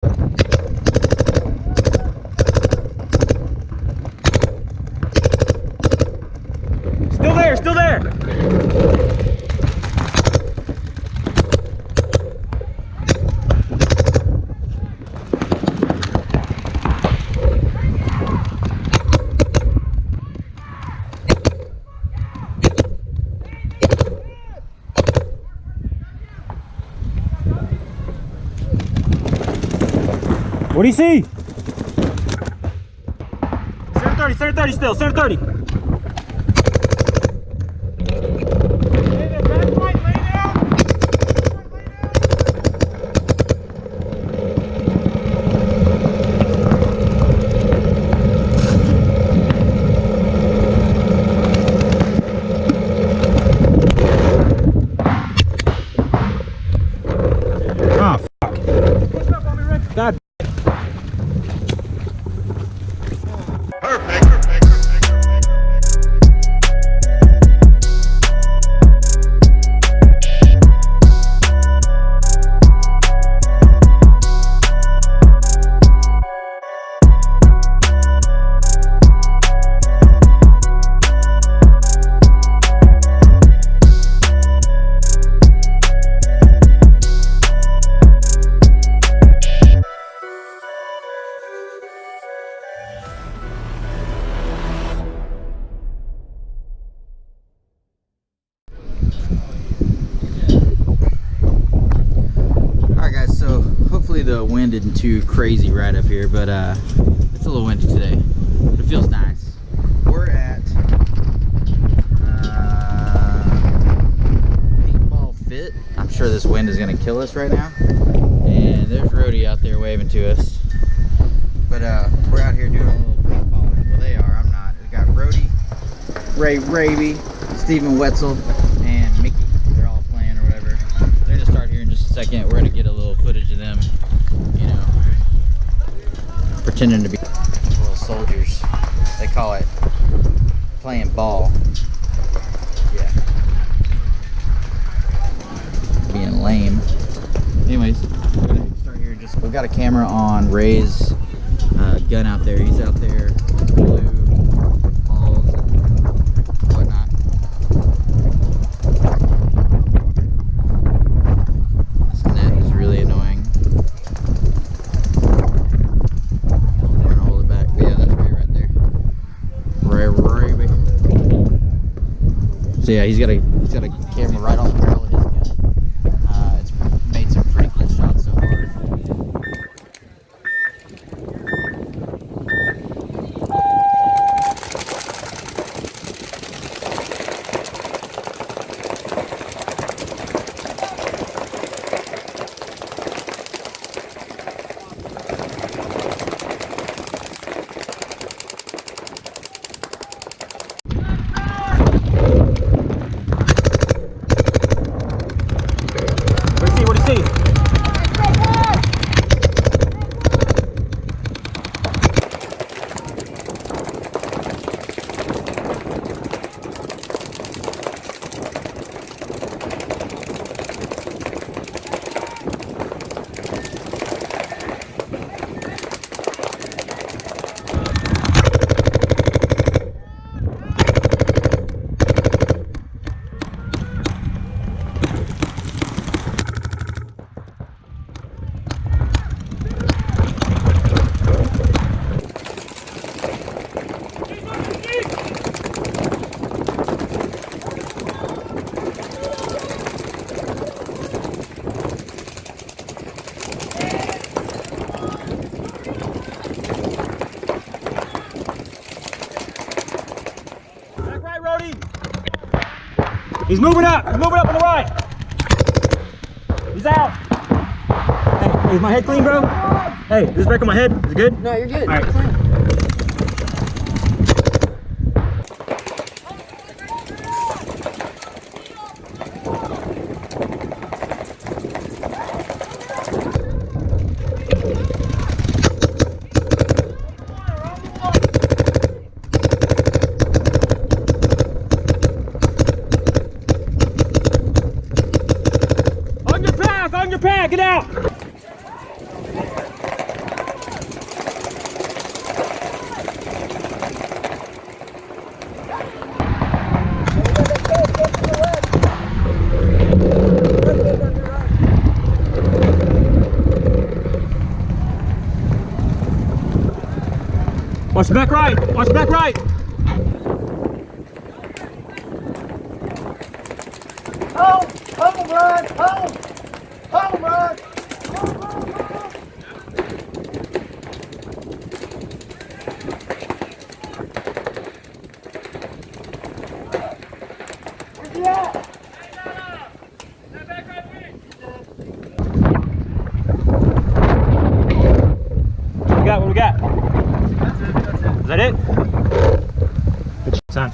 Still there, still there. What do you see? Center 30 still, center 30. The wind isn't too crazy right up here, but it's a little windy today, but it feels nice. We're at Paintball Fit. I'm sure this wind is going to kill us right now, and there's Rhodey out there waving to us, but we're out here doing a little paintballing. Well, they are, I'm not. We got Rhodey, Ray Raby, Steven Wetzel, and Mickey. They're all playing or whatever. They're going to start here in just a second. We're going to get a little footage of them, you know, pretending to be little soldiers. They call it playing ball. Yeah. Being lame. Anyways, we're gonna start here. We've got a camera on Ray's gun out there. He's out there, blue balls and whatnot. This net is really annoying. I'm gonna hold it back. But yeah, that's Ray right there. Ray. So yeah, he's got a camera right on the barrel of his gun. It's made some pretty cool shots so far. He's moving up on the right. He's out. Hey, is my head clean, bro? Hey, is this back on my head? Is it good? No, you're good. All right. You're clean. On your pack, get out! Watch the back right. Watch the back right. Home! Home run! Home! Home run! Home run! Where's he at? What we got? Is that it? Good son.